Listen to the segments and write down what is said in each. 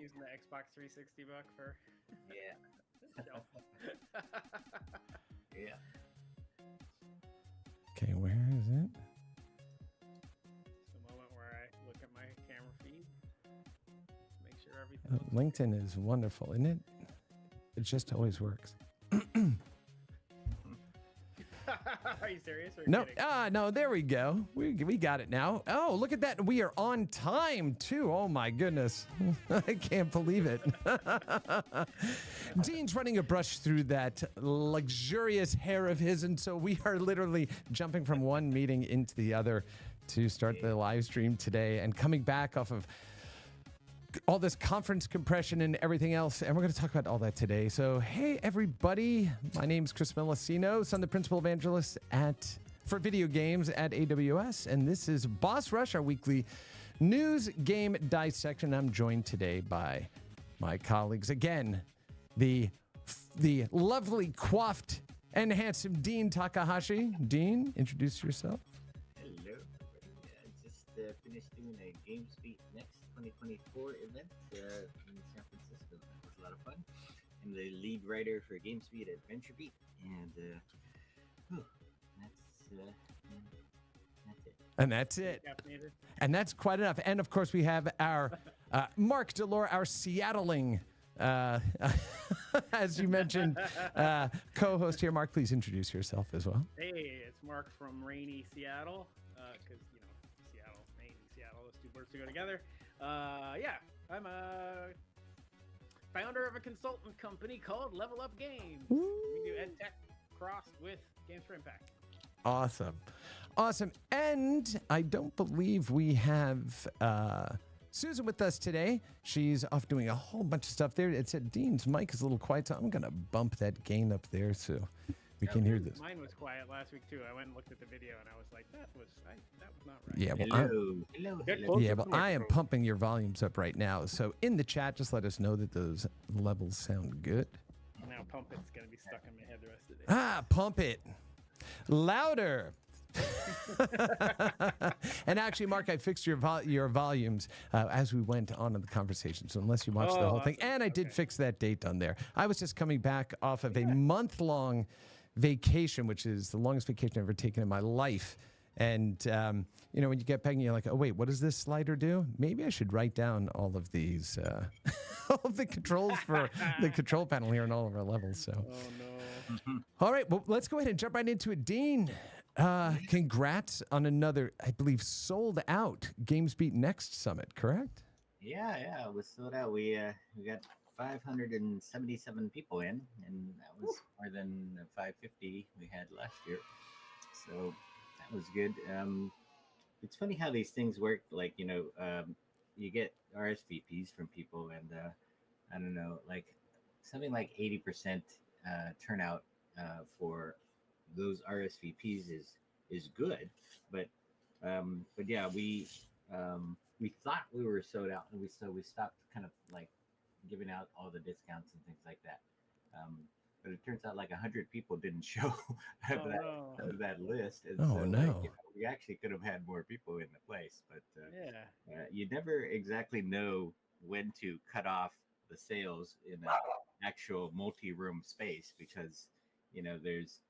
Using the Xbox 360 buck for Yeah, shelf. yeah. Okay, where is it? It's the moment where I look at my camera feed, make sure everything looks LinkedIn is wonderful, isn't it? It just always works. Are you serious? Or No, kidding? no, there we go. We got it now. Oh, look at that. We are on time, too. Oh, my goodness. I can't believe it. Dean's running a brush through that luxurious hair of his, and so we are literally jumping from one meeting into the other to start the live stream today and coming back off of all this conference compression and everything else, and we're going to talk about all that today. So, hey, everybody. My name's Chris Melissino. I'm the principal evangelist for video games at AWS, and this is Boss Rush, our weekly news game dissection. I'm joined today by my colleagues again, the lovely, coiffed, and handsome Dean Takahashi. Dean, introduce yourself. Hello. Just finished doing a GamesBeat NEXT 2024 event in San Francisco. That was a lot of fun. I'm the lead writer for GamesBeat at VentureBeat, and that's it. And that's it. Caffeinated? And that's quite enough. And of course, we have our Mark Delore, our Seattling, as you mentioned, co-host here. Mark, please introduce yourself as well. Hey, it's Mark from rainy Seattle, because Seattle, rainy Seattle, those two words to go together. Yeah, I'm a founder of a consultant company called Level Up Games. We do ed tech crossed with Games for Impact. Awesome. And I don't believe we have Susan with us today. She's off doing a whole bunch of stuff there. It said Dean's mic is a little quiet, so I'm going to bump that gain up there so we can hear this. Mine was quiet last week too. I went and looked at the video and I was like, that was not right. Yeah, well, Hello. I am pumping your volumes up right now. So in the chat, just let us know that those levels sound good. Now Pump It's going to be stuck in my head the rest of the day. Pump it louder. And actually, Mark, I fixed your volumes as we went on in the conversation. So unless you watched the whole thing, and I did fix that date on there. I was just coming back off of a month-long vacation, which is the longest vacation I've ever taken in my life. And when you get back and you're like, oh wait, what does this slider do? Maybe I should write down all of these, all of the controls for the control panel here and all of our levels. So, Oh no. All right, well, let's go ahead and jump right into it. Dean, congrats on another, I believe, sold out GamesBeat NEXT Summit, correct? Yeah, it was sold out. We got 577 people in, and that was more than the 550 we had last year. So that was good. It's funny how these things work. Like, you get RSVPs from people, and I don't know, like something like 80% turnout for those RSVPs is good. But yeah, we thought we were sold out, and we stopped kind of like giving out all the discounts and things like that. But it turns out like 100 people didn't show out of that list. And we actually could have had more people in the place, but you never exactly know when to cut off the sales in an actual multi-room space, because there's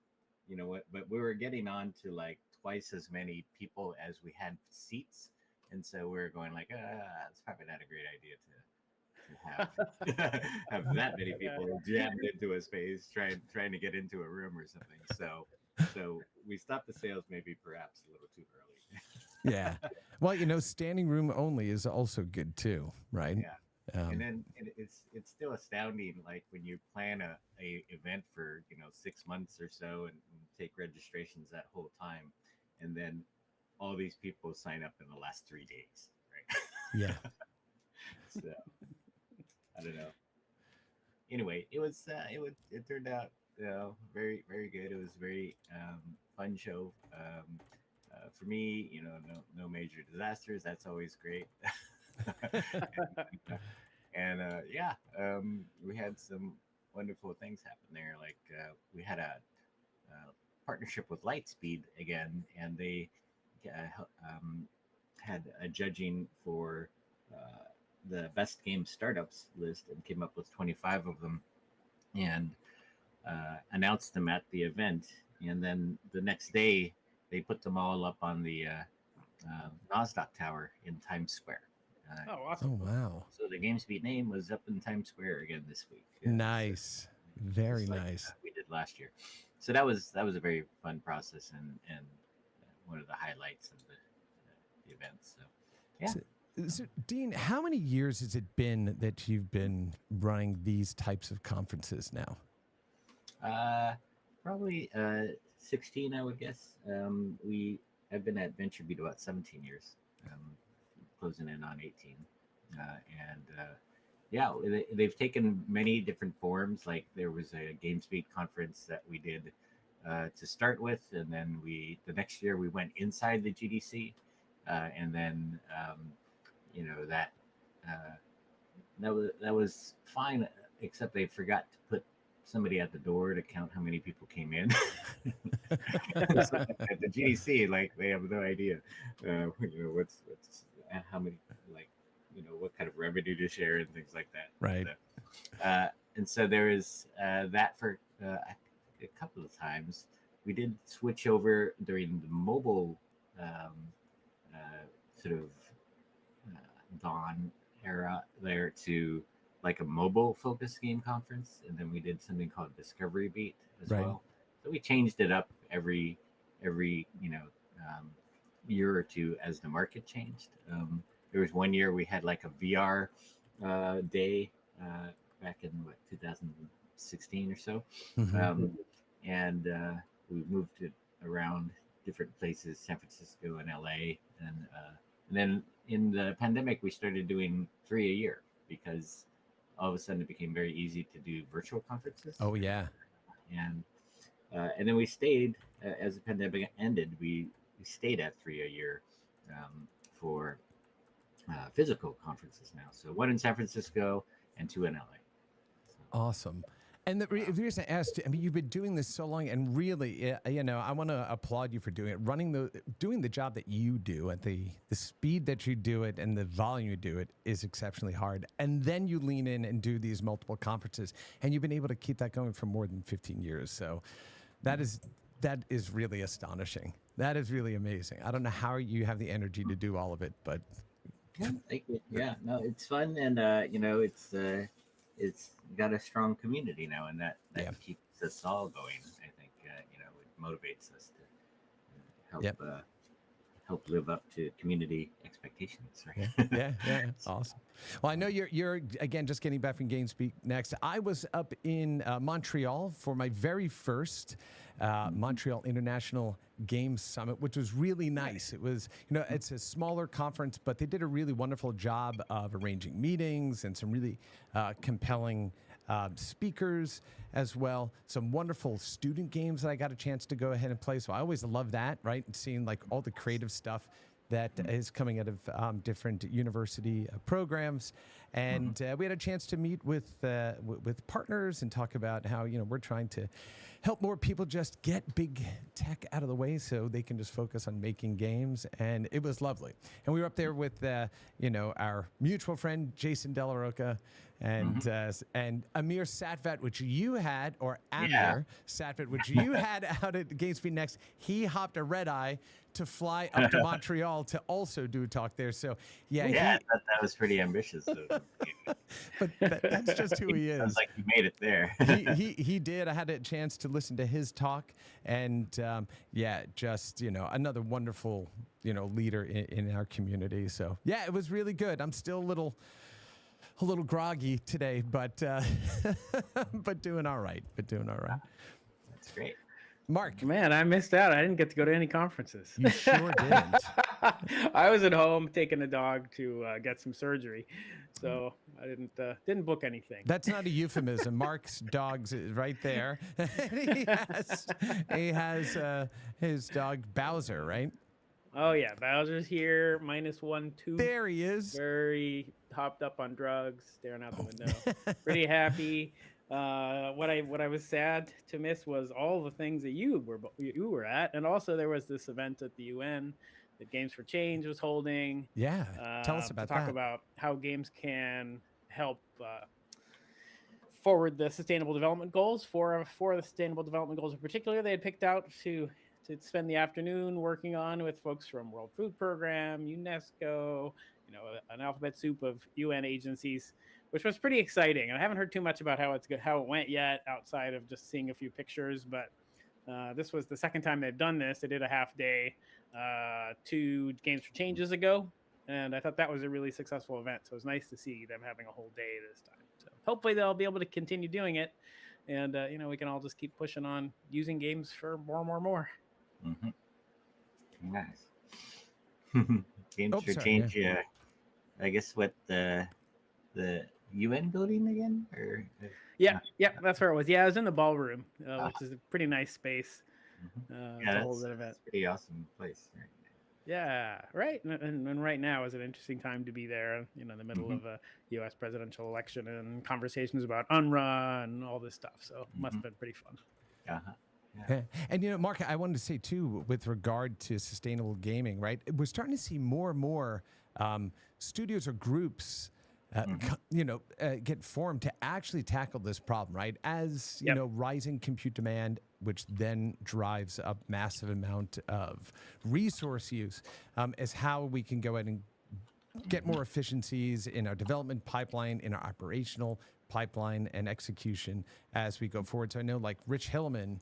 but we were getting on to like twice as many people as we had seats, and so we were going like, it's probably not a great idea to have have that many people jammed into a space trying to get into a room or something. So we stopped the sales maybe perhaps a little too early. Yeah. Well, standing room only is also good too, right? Yeah. And then it's still astounding, like when you plan a event for 6 months or so and take registrations that whole time, and then all these people sign up in the last 3 days, right? Yeah. So I don't know. Anyway, it turned out very, very good. It was a very fun show. For me, no major disasters. That's always great. and we had some wonderful things happen there. Like we had a partnership with Lightspeed again, and they had a judging for the best game startups list and came up with 25 of them, and announced them at the event. And then the next day, they put them all up on the NASDAQ tower in Times Square. Oh, awesome. Oh, wow. So the GamesBeat name was up in Times Square again this week. Nice. Very just like, nice. we did last year. So that was a very fun process and one of the highlights of the event. So yeah. So, Dean, how many years has it been that you've been running these types of conferences now? Probably 16, I would guess. I've been at VentureBeat about 17 years, closing in on 18. Yeah, they've taken many different forms. Like there was a GamesBeat conference that we did to start with, and then the next year we went inside the GDC, and then that was fine, except they forgot to put somebody at the door to count how many people came in. So at the GDC, like they have no idea, what's how many, like, what kind of revenue to share and things like that. Right. And so there is that for a couple of times. We did switch over during the mobile sort of dawn era there to like a mobile focused game conference, and then we did something called Discovery Beat as well. So we changed it up every year or two as the market changed. There was one year we had like a VR day back in 2016 or so, and we moved it around different places, San Francisco and LA, and then in the pandemic we started doing 3 a year because all of a sudden it became very easy to do virtual conferences. Oh yeah. And then we stayed as the pandemic ended. We stayed at 3 a year for physical conferences now. So one in San Francisco and 2 in LA. So, awesome. And the reason I asked, I mean, you've been doing this so long, and really, I want to applaud you for doing it. Doing the job that you do at the speed that you do it and the volume you do it is exceptionally hard. And then you lean in and do these multiple conferences, and you've been able to keep that going for more than 15 years. So that is really astonishing. That is really amazing. I don't know how you have the energy to do all of it, but yeah, thank you. Yeah, no, it's fun, and it's got a strong community now, and that keeps us all going. I think it motivates us to help live up to community expectations. Right? Yeah. Awesome. Well, I know you're again just getting back from GamesBeat Next. I was up in Montreal for my very first Montreal International Games Summit, which was really nice. It was, it's a smaller conference, but they did a really wonderful job of arranging meetings and some really compelling speakers as well. Some wonderful student games that I got a chance to go ahead and play. So I always love that, right? And seeing like all the creative stuff that is coming out of different university programs. And we had a chance to meet with partners and talk about how, we're trying to help more people just get big tech out of the way so they can just focus on making games. And it was lovely. And we were up there with, our mutual friend, Jason De La Roca, and Amir Satvat, which you had, or Amir Satvat, which you had out at GamesBeat Next. He hopped a red eye to fly up to Montreal to also do a talk there. So that was pretty ambitious. But that's just who he is. Sounds like he made it there. he did. I had a chance to listen to his talk, and just another wonderful leader in our community. So it was really good. I'm still a little groggy today, but but doing all right. That's great. Mark. Man, I missed out. I didn't get to go to any conferences. You sure didn't. I was at home taking a dog to get some surgery, so I didn't book anything. That's not a euphemism. Mark's dog's right there. he has his dog Bowser, right? Oh yeah, Bowser's here, -1, 2. There he is. Very hopped up on drugs, staring out the window. Pretty happy. What I was sad to miss was all the things that you were at, and also there was this event at the UN that Games for Change was holding. Yeah. Tell us To about talk that. about how games can help forward the sustainable development goals. For the sustainable development goals in particular, they had picked out to spend the afternoon working on with folks from World Food Program, UNESCO, an alphabet soup of UN agencies, which was pretty exciting. And I haven't heard too much about how it went yet, outside of just seeing a few pictures. But this was the second time they've done this. They did a half day 2 Games for Changes ago, and I thought that was a really successful event. So it was nice to see them having a whole day this time. So hopefully they'll be able to continue doing it, and we can all just keep pushing on using games for more. Mm-hmm. Nice. Games for sorry, Change. Yeah. I guess what the UN building again, or Yeah, that's where it was. Yeah, I was in the ballroom, which is a pretty nice space yeah, to hold that event. That's a pretty awesome place. Right? Yeah, right. And right now is an interesting time to be there, in the middle of a U.S. presidential election and conversations about UNRWA and all this stuff. So it must have been pretty fun. Uh-huh. Yeah. And Mark, I wanted to say too, with regard to sustainable gaming, right? We're starting to see more and more studios or groups, get formed to actually tackle this problem, right? As rising compute demand, which then drives up massive amount of resource use, is how we can go ahead and get more efficiencies in our development pipeline, in our operational pipeline and execution as we go forward. So I know, like Rich Hillman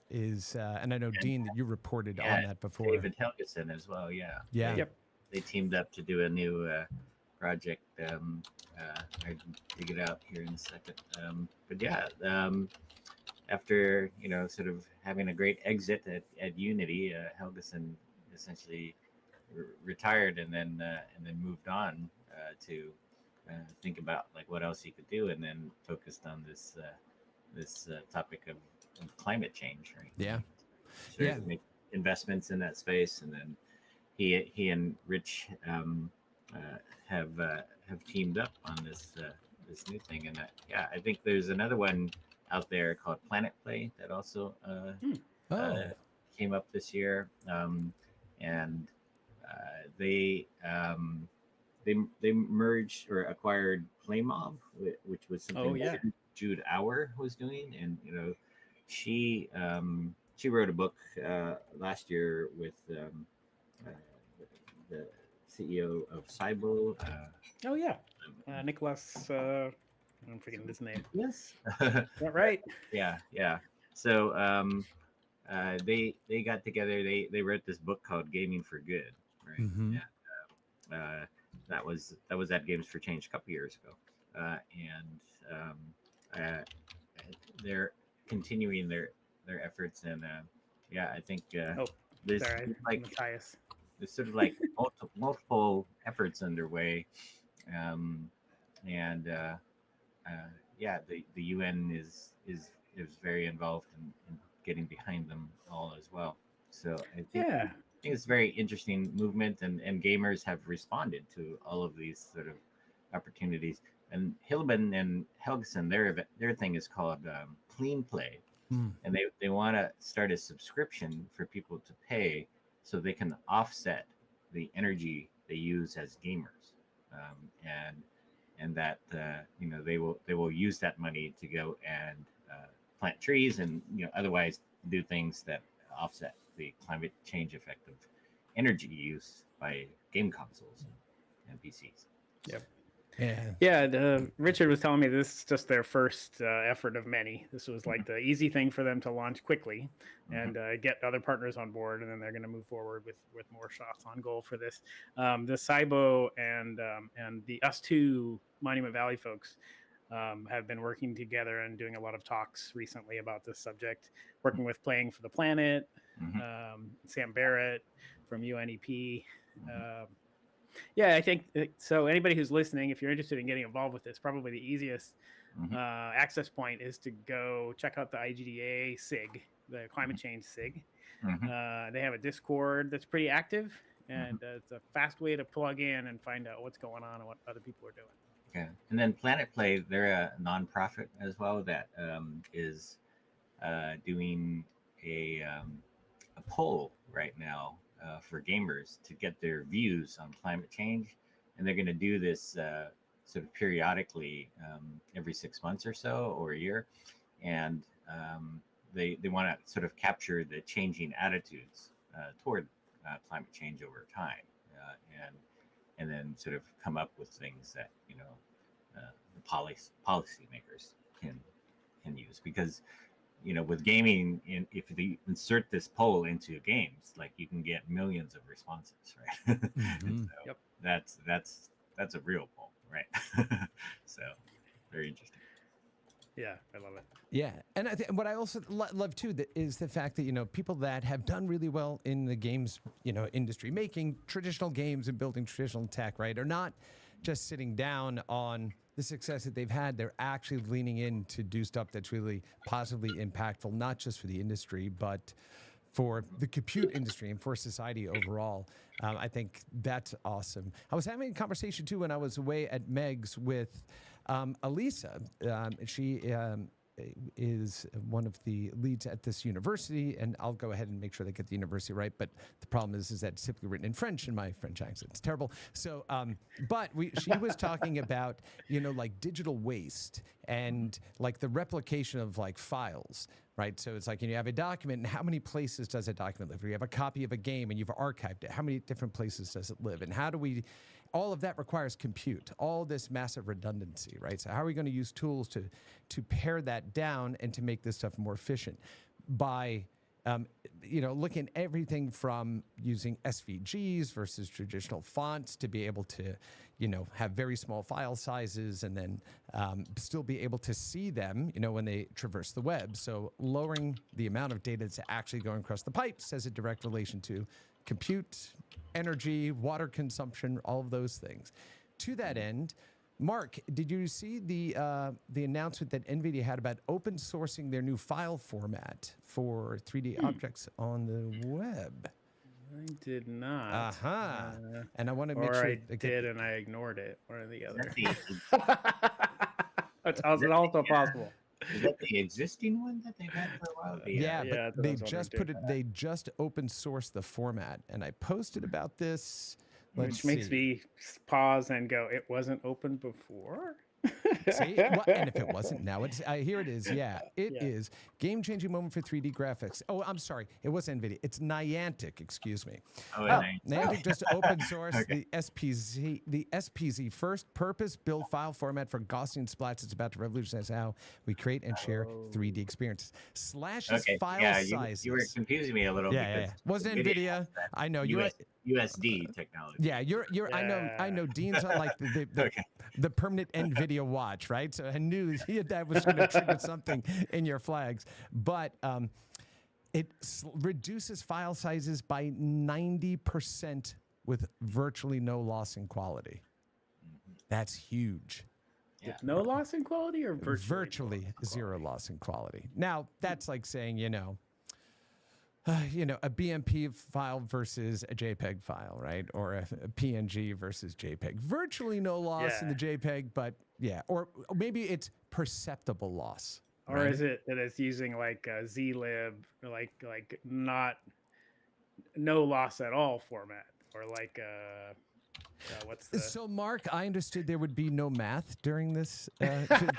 is, and I know Dean that you reported on that before. David Helgeson as well. Yeah. Yeah. They teamed up to do a new project. I dig it out here in a second. But yeah, after sort of having a great exit at Unity, Helgeson essentially retired and then moved on to think about like what else he could do, and then focused on this topic of climate change, right? Yeah. Make investments in that space, and then he and Rich have teamed up on this new thing, and I think there's another one out there called Planet Play that also came up this year, and they merged or acquired Playmob, which was something Jude Auer was doing, and she wrote a book last year with the CEO of Cybo. Nicholas. I'm forgetting his name. Yes. Right. Yeah. So they got together. They wrote this book called Gaming for Good, right? Mm-hmm. And that was at Games for Change a couple years ago, and they're continuing their efforts, and I think there's Matthias. There's sort of like multiple efforts underway, the UN is very involved in getting behind them all as well. So I think it's a very interesting movement, and gamers have responded to all of these sort of opportunities. And Hillman and Helgeson, their thing is called Clean Play, and they want to start a subscription for people to pay so they can offset the energy they use as gamers, and that they will use that money to go and plant trees and otherwise do things that offset the climate change effect of energy use by game consoles and PCs. Yep. Richard was telling me this is just their first effort of many. This was like the easy thing for them to launch quickly and get other partners on board, and then they're going to move forward with more shots on goal for this. The Cybo and the Us2 Monument Valley folks have been working together and doing a lot of talks recently about this subject, working with Playing for the Planet, Sam Barrett from UNEP. I think so. Anybody who's listening, if you're interested in getting involved with this, probably the easiest access point is to go check out the IGDA SIG, the climate change SIG. They have a Discord that's pretty active, and it's a fast way to plug in and find out what's going on and what other people are doing. Okay. And then Planet Play, they're a nonprofit as well that is doing a poll right now for gamers to get their views on climate change, and they're going to do this sort of periodically, every 6 months or so, or a year, and they want to sort of capture the changing attitudes toward climate change over time, and then sort of come up with things that the policymakers can use. Because with gaming, if they insert this poll into games, like, you can get millions of responses, right? And so that's a real poll, right? So very interesting. Yeah, I love it. Yeah, and I think what I also love too is the fact that people that have done really well in the games industry, making traditional games and building traditional tech, right, are not just sitting down on the success that they've had. They're actually leaning in to do stuff that's really positively impactful, not just for the industry, but for the compute industry and for society overall. I think that's awesome. I was having a conversation too when I was away at Meg's with Elisa. She is one of the leads at this university, and I'll go ahead and make sure they get the university right. But the problem is that it's typically written in French, and my French accent is terrible. So, but she was talking about like digital waste and like the replication of like files. Right, so it's like you have a document, and how many places does a document live? You have a copy of a game, and you've archived it. How many different places does it live? And how do we? All of that requires compute. All this massive redundancy, right? So how are we going to use tools to pare that down and to make this stuff more efficient by looking at everything from using SVGs versus traditional fonts to be able to, have very small file sizes and then still be able to see them, when they traverse the web. So lowering the amount of data that's actually going across the pipes has a direct relation to compute, energy, water consumption, all of those things. To that end, Mark, did you see the announcement that NVIDIA had about open sourcing their new file format for 3D objects on the web? I did not. And I want to make or sure. I did and I ignored it. One or the other. That's Is that also possible. Is that the existing one that they've had for a while? Yeah, but they just they just open sourced the format, and I posted about this. Which makes me pause and go, it wasn't open before? See? And if it wasn't, now it's here it is. Yeah, it is. Game-changing moment for 3D graphics. Oh, I'm sorry. It was NVIDIA. It's Niantic, excuse me. Niantic just open sourced the SPZ first purpose-built file format for Gaussian splats. It's about to revolutionize how we create and share 3D experiences. Slashes file sizes. You were confusing me a little. Yeah. Wasn't NVIDIA? I know. You're USD technology. Yeah, you're. I know. Dean's on like the permanent NVIDIA watch, right? So I knew that was going to trigger something in your flags. But it reduces file sizes by 90% with virtually no loss in quality. That's huge. With no loss in quality or virtually zero loss in quality. Now that's like saying a BMP file versus a JPEG file, right? Or a PNG versus JPEG. Virtually no loss in the JPEG, but or maybe it's perceptible loss. Or right? Is it that it's using like a zlib, like not no loss at all format, or like what's the... So, Mark, I understood there would be no math during this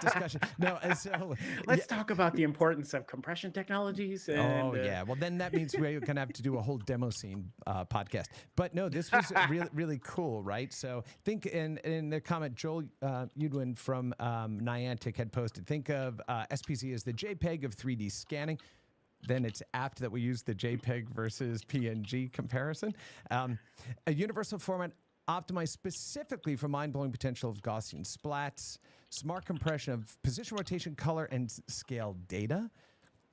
discussion. No, so let's talk about the importance of compression technologies. And, well, then that means we're going to have to do a whole demo scene podcast. But no, this was really, really cool, right? So think in the comment, Joel Udwin from Niantic had posted, think of SPZ as the JPEG of 3D scanning. Then it's apt that we use the JPEG versus PNG comparison. A universal format optimized specifically for mind-blowing potential of Gaussian splats, smart compression of position, rotation, color, and scale data,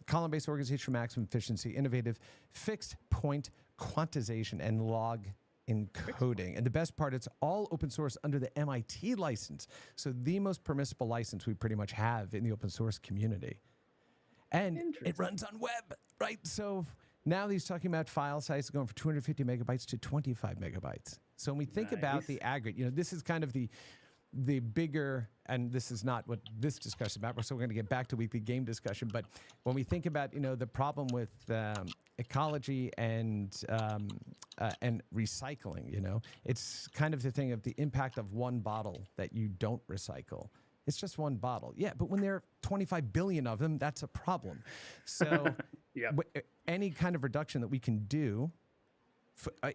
column-based organization for maximum efficiency, innovative fixed point quantization, and log encoding. And the best part, it's all open source under the MIT license. So the most permissible license we pretty much have in the open source community. And it runs on web, right? So now he's talking about file size going from 250 megabytes to 25 megabytes. So when we think about the aggregate, this is kind of the the bigger, and this is not what this discussion is about, so we're going to get back to weekly game discussion, but when we think about, the problem with ecology and recycling, it's kind of the thing of the impact of one bottle that you don't recycle. It's just one bottle. Yeah, but when there are 25 billion of them, that's a problem. So any kind of reduction that we can do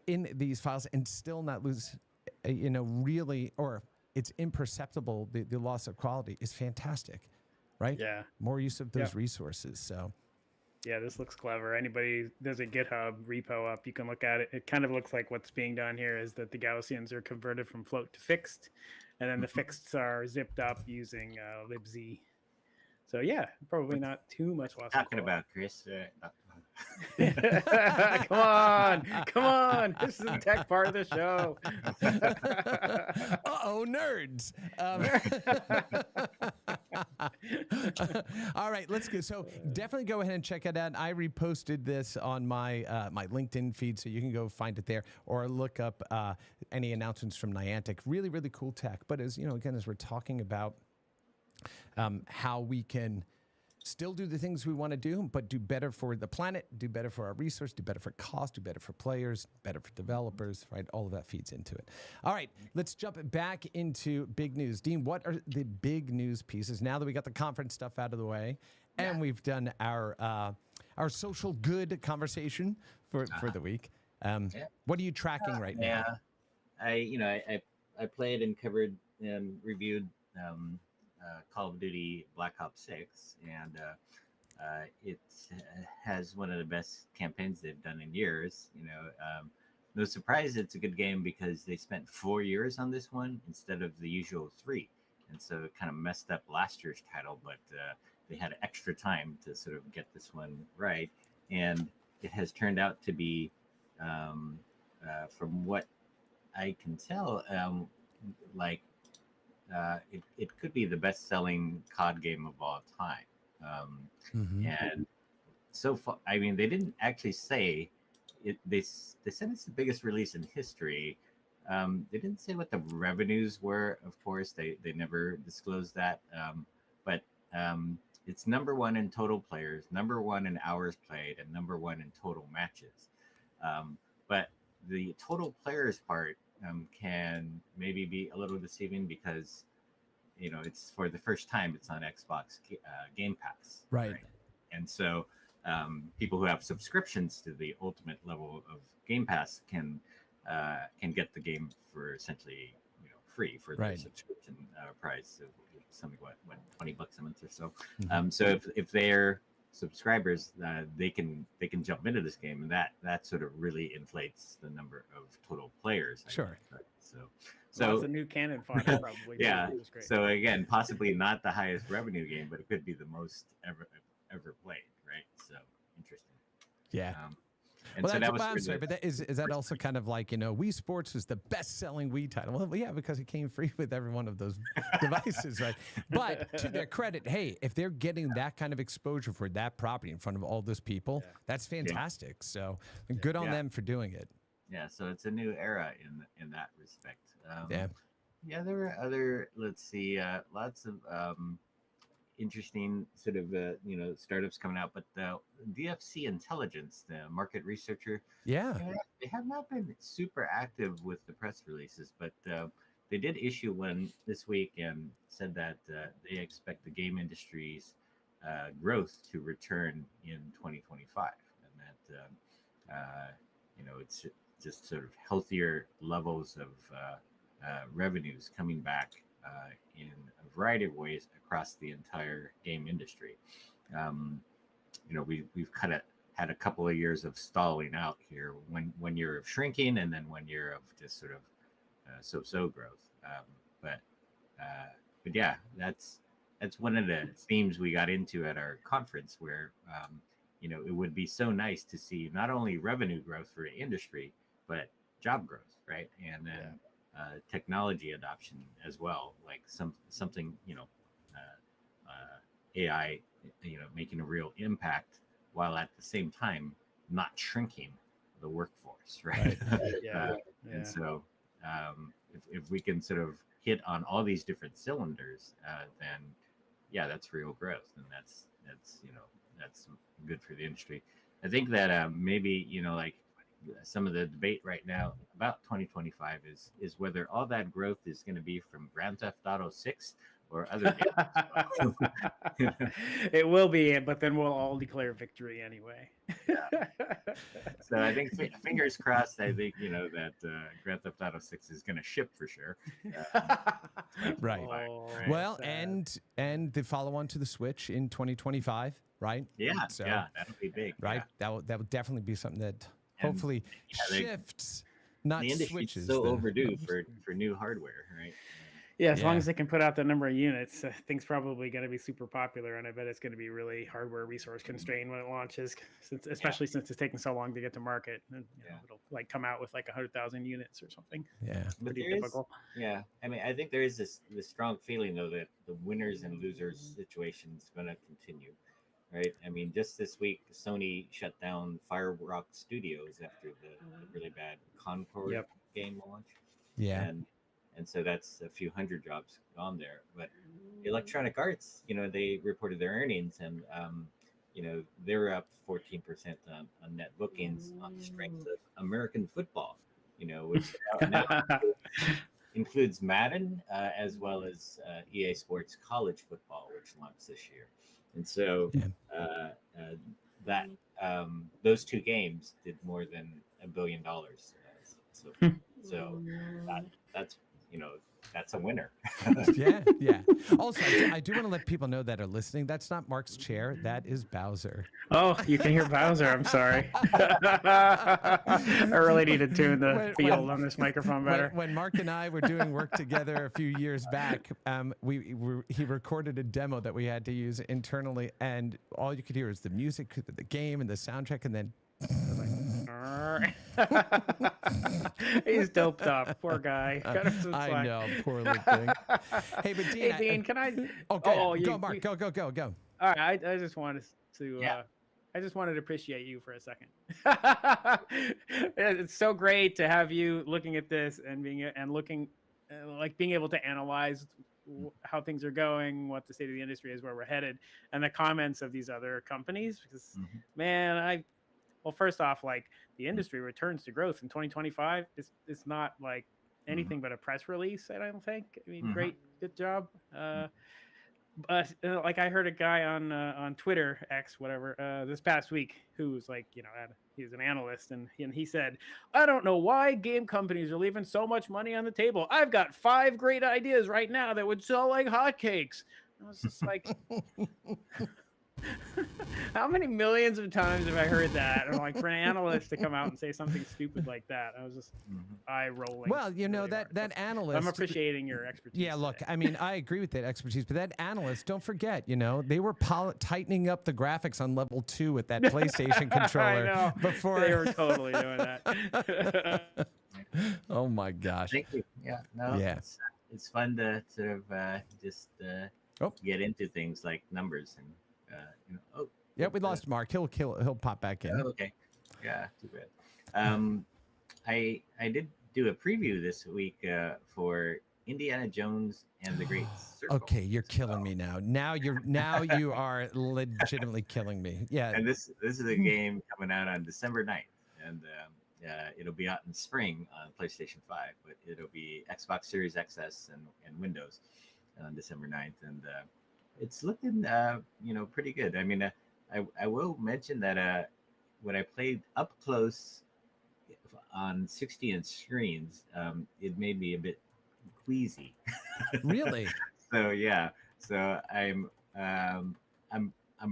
in these files and still not lose, really, or it's imperceptible, the loss of quality is fantastic, right? Yeah. More use of those resources. So. Yeah, this looks clever. Anybody, there's a GitHub repo up. You can look at it. It kind of looks like what's being done here is that the Gaussians are converted from float to fixed, and then the fixeds are zipped up using libz. So yeah, probably not too much loss. Talking about Chris. Come on! This is the tech part of the show. Uh-oh, nerds. All right, let's go. So definitely go ahead and check it out. I reposted this on my my LinkedIn feed, so you can go find it there, or look up any announcements from Niantic. Really, really cool tech. But as again, as we're talking about how we can still do the things we want to do, but do better for the planet, do better for our resource, do better for cost, do better for players, better for developers, right? All of that feeds into it. All right, let's jump back into big news. Dean, what are the big news pieces now that we got the conference stuff out of the way and we've done our social good conversation for the week? What are you tracking right now? I played and covered and reviewed Call of Duty Black Ops 6, and it has one of the best campaigns they've done in years. No surprise it's a good game because they spent 4 years on this one instead of the usual 3, and so it kind of messed up last year's title, but they had extra time to sort of get this one right, and it has turned out to be, from what I can tell, it could be the best-selling COD game of all time. And so far, I mean, they didn't actually say it. They said it's the biggest release in history. They didn't say what the revenues were. Of course, they never disclosed that. But it's number one in total players, number one in hours played, and number one in total matches. But the total players part can maybe be a little deceiving because it's for the first time it's on Xbox Game Pass, right? And so people who have subscriptions to the ultimate level of Game Pass can get the game for essentially free for their subscription price of something what $20 a month or so. So if they're subscribers, they can jump into this game, and that sort of really inflates the number of total players. Sure. Right? So it's a new cannon fodder probably. Yeah. So again, possibly not the highest revenue game, but it could be the most ever played. Right. So interesting. Yeah. And so that was. I'm sorry, but is that also kind of like Wii Sports was the best-selling Wii title? Well, yeah, because it came free with every one of those devices, right? But to their credit, hey, if they're getting that kind of exposure for that property in front of all those people, that's fantastic. So good on them for doing it. Yeah, so it's a new era in that respect. Yeah, there were other. Let's see, lots of interesting sort of startups coming out, but the DFC Intelligence, the market researcher, they have not been super active with the press releases, but they did issue one this week and said that they expect the game industry's growth to return in 2025, and that it's just sort of healthier levels of revenues coming back in a variety of ways across the entire game industry. We've kind of had a couple of years of stalling out here, one year of shrinking and then 1 year of just sort of so-so growth. But yeah, that's one of the themes we got into at our conference, where it would be so nice to see not only revenue growth for the industry, but job growth, right? And then technology adoption as well, like something AI making a real impact while at the same time not shrinking the workforce, right? Yeah. And so if we can sort of hit on all these different cylinders, then yeah, that's real growth, and that's that's good for the industry. I think that maybe like some of the debate right now about 2025 is whether all that growth is going to be from Grand Theft Auto 6 or other games. It will be, but then we'll all declare victory anyway. Yeah. So I think fingers crossed. I think that Grand Theft Auto 6 is going to ship for sure. Right. Oh, Well, sad. and the follow on to the Switch in 2025, right? Yeah, So, yeah, that'll be big. right. Yeah. That will definitely be something that And, hopefully yeah, shifts, not the industry's switches. so overdue for new hardware, right? Yeah, as long Yeah. as they can put out the number of units, I think it's probably going to be super popular, and I bet it's going to be really hardware resource constrained when it launches, especially since it's taking so long to get to market. And it'll like come out with like 100,000 units or something. Yeah. But Pretty there is, typical. yeah. I mean, I think there is this strong feeling though that the winners and losers situation is going to continue, right? I mean, just this week, Sony shut down Firerock Studios after the really bad Concord Yep. game launch, Yeah. and so that's a few hundred jobs gone there. But Electronic Arts, they reported their earnings, and they're up 14% on net bookings on the strength of American football, which now includes Madden as well as EA Sports College Football, which launched this year. And so that those two games did more than $1 billion. So that's that's a winner. Yeah, yeah. Also, I do want to let people know that are listening. That's not Mark's chair. That is Bowser. Oh, you can hear Bowser. I'm sorry. I really need to tune the field on this microphone better. When Mark and I were doing work together a few years back, he recorded a demo that we had to use internally, and all you could hear is the music, the game, and the soundtrack, and then. He's doped up. Poor guy. I know, poor little thing. Hey, but Dean, Hey, Dean, can I? Go, Mark. Go. All right, I just wanted to. I just wanted to appreciate you for a second. It's so great to have you looking at this and being able to analyze how things are going, what the state of the industry is, where we're headed, and the comments of these other companies. Because, man, well, first off, like the industry returns to growth in 2025. It's not like anything but a press release. I don't think. I mean, good job. But like I heard a guy on Twitter, X, whatever, this past week who's like, he's an analyst, and he said, I don't know why game companies are leaving so much money on the table. I've got 5 great ideas right now that would sell like hotcakes. I was just like. How many millions of times have I heard that? And like for an analyst to come out and say something stupid like that, I was just eye rolling. Well, that analyst. I'm appreciating your expertise. Yeah, look, I mean, I agree with that expertise, but that analyst, don't forget, they were tightening up the graphics on level 2 with that PlayStation controller. I know. Before they were totally doing that. Oh my gosh. Thank you. Yeah. No. Yeah. It's fun to sort of just get into things like numbers and. Yeah, we lost Mark. He'll pop back in. Oh, okay. Yeah, too bad. I did do a preview this week for Indiana Jones and the Great Circle. Okay, you're killing me now. Now you are legitimately killing me. Yeah. And this is a game coming out on December 9th, and it'll be out in spring on PlayStation 5, but it'll be Xbox Series XS and Windows on December 9th, and it's looking, pretty good. I mean, I will mention that when I played up close on 60-inch screens, it made me a bit queasy. Really? So yeah. So I'm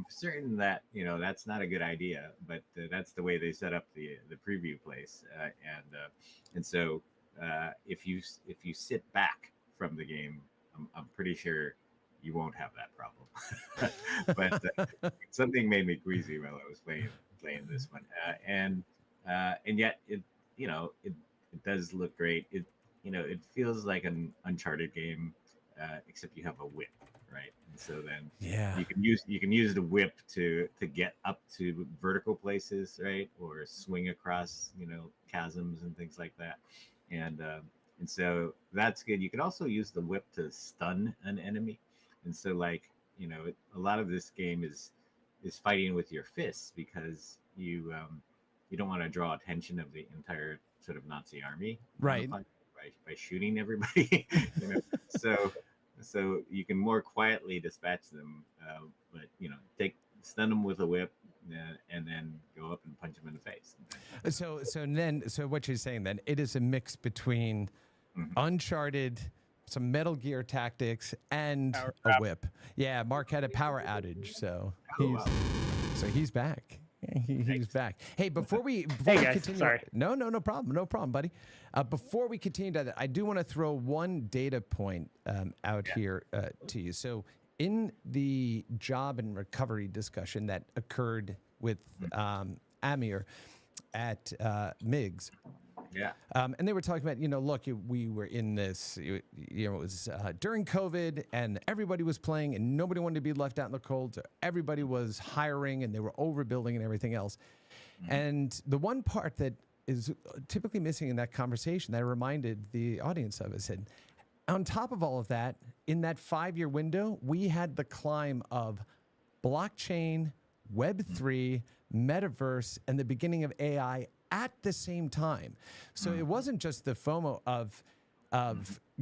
certain that that's not a good idea, but that's the way they set up the preview place, and so if you sit back from the game, I'm pretty sure you won't have that problem. But something made me queasy while I was playing this one, and yet it does look great. It feels like an Uncharted game, except you have a whip, right? And so then you can use the whip to get up to vertical places, right, or swing across chasms and things like that. And And so that's good. You can also use the whip to stun an enemy. And so like, a lot of this game is fighting with your fists because you don't want to draw attention of the entire sort of Nazi army Right. by shooting everybody. So you can more quietly dispatch them, but stun them with a whip, and then go up and punch them in the face. So what you're saying then, it is a mix between Uncharted, some Metal Gear tactics, and a whip. Yeah, Mark had a power outage, so he's back. He's back. Hey, before we guys, continue, sorry. No problem, buddy. Before we continue that, I do want to throw one data point out here to you. So in the job and recovery discussion that occurred with Amir at MIGS. Yeah. And they were talking about, look, we were in this, it was during COVID and everybody was playing and nobody wanted to be left out in the cold. So everybody was hiring and they were overbuilding and everything else. And the one part that is typically missing in that conversation that I reminded the audience of, I said, on top of all of that, in that 5-year window, we had the climb of blockchain, Web3, metaverse, and the beginning of AI at the same time. So it wasn't just the FOMO of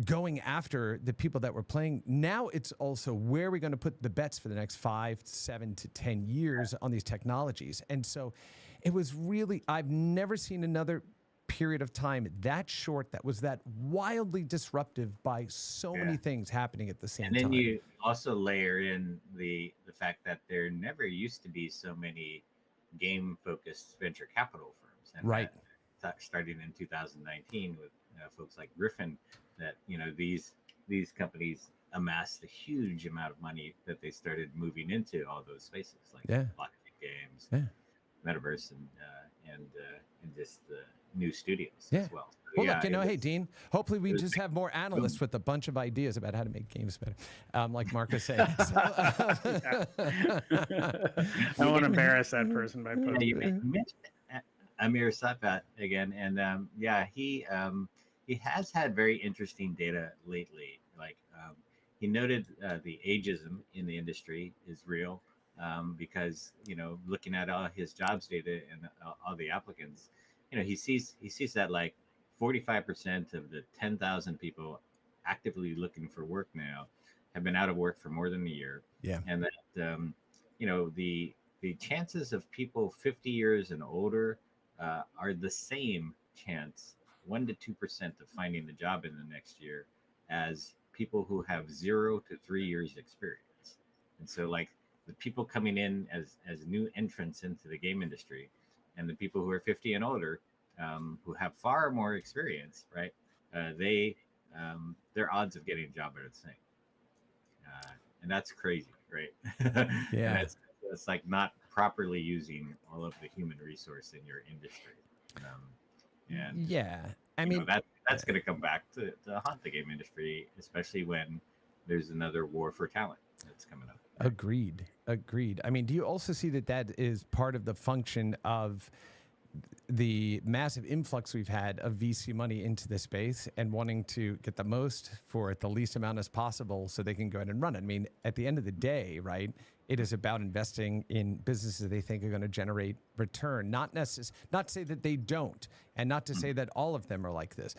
going after the people that were playing. Now it's also where are we going to put the bets for the next 5, 7 to 10 years on these technologies. And so it was really, I've never seen another period of time that short that was that wildly disruptive by so many things happening at the same time. And then you also layer in the fact that there never used to be so many game-focused venture capital firms. And right. Starting in 2019 with folks like Griffin, that these companies amassed a huge amount of money that they started moving into all those spaces, like blockchain games, metaverse, and just the new studios as well. So, well, look, hey, Dean, hopefully we just have more analysts with a bunch of ideas about how to make games better, like Mark was saying. I don't want to embarrass that person by posting. You mentioned Amir Satvat again, and he has had very interesting data lately. Like he noted the ageism in the industry is real, because looking at all his jobs data and all the applicants, he sees that like 45% of the 10,000 people actively looking for work now have been out of work for more than a year. Yeah, and that the chances of people 50 years and older are the same chance, 1 to 2% of finding a job in the next year as people who have 0 to 3 years experience. And so like the people coming in as new entrants into the game industry and the people who are 50 and older, who have far more experience, right? Their odds of getting a job are the same. And that's crazy, right? Yeah. It's like not properly using all of the human resource in your industry. I mean, that's going to come back to haunt the game industry, especially when there's another war for talent that's coming up. Agreed. I mean, do you also see that is part of the function of the massive influx we've had of VC money into the space and wanting to get the most for it, the least amount as possible so they can go ahead and run it? I mean, at the end of the day, right, it is about investing in businesses they think are going to generate return, not to say that they don't, and not to say that all of them are like this,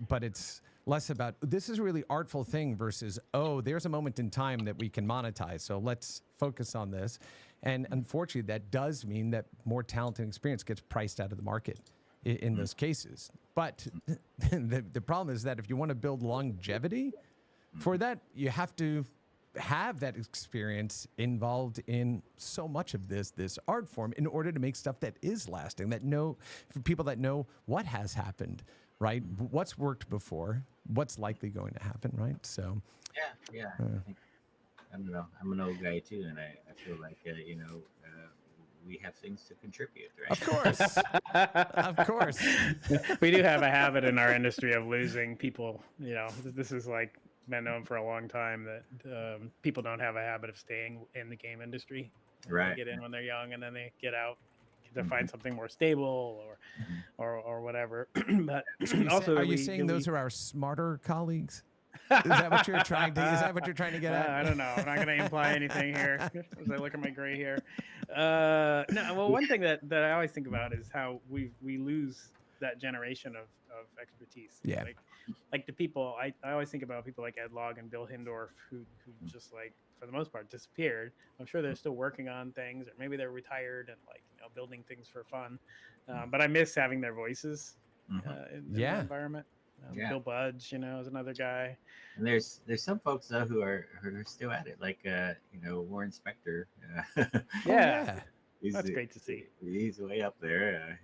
but it's less about this is a really artful thing versus, there's a moment in time that we can monetize, so let's focus on this. And unfortunately, that does mean that more talent and experience gets priced out of the market in those cases. But the problem is that if you want to build longevity for that, you have to have that experience involved in so much of this art form in order to make stuff that is lasting, for people that know what has happened, right? What's worked before, what's likely going to happen, right? So yeah. I don't know. I'm an old guy too, and I feel like we have things to contribute, right? Of course. We do have a habit in our industry of losing people. This is like been known for a long time that people don't have a habit of staying in the game industry. Right. They get in when they're young and then they get out to find something more stable or whatever. But Also, also, are you saying those are our smarter colleagues? Is that what you're trying to? Is that what you're trying to get at? I don't know. I'm not going to imply anything here as I look at my gray hair. No, well, one thing that I always think about is how we lose that generation of expertise. Yeah. Like the people I always think about people like Ed Log and Bill Hindorf who just like for the most part disappeared. I'm sure they're still working on things, or maybe they're retired and like building things for fun. But I miss having their voices in the environment. Bill Budge, is another guy. And there's some folks though who are still at it, like Warren Spector. That's great to see. He's way up there.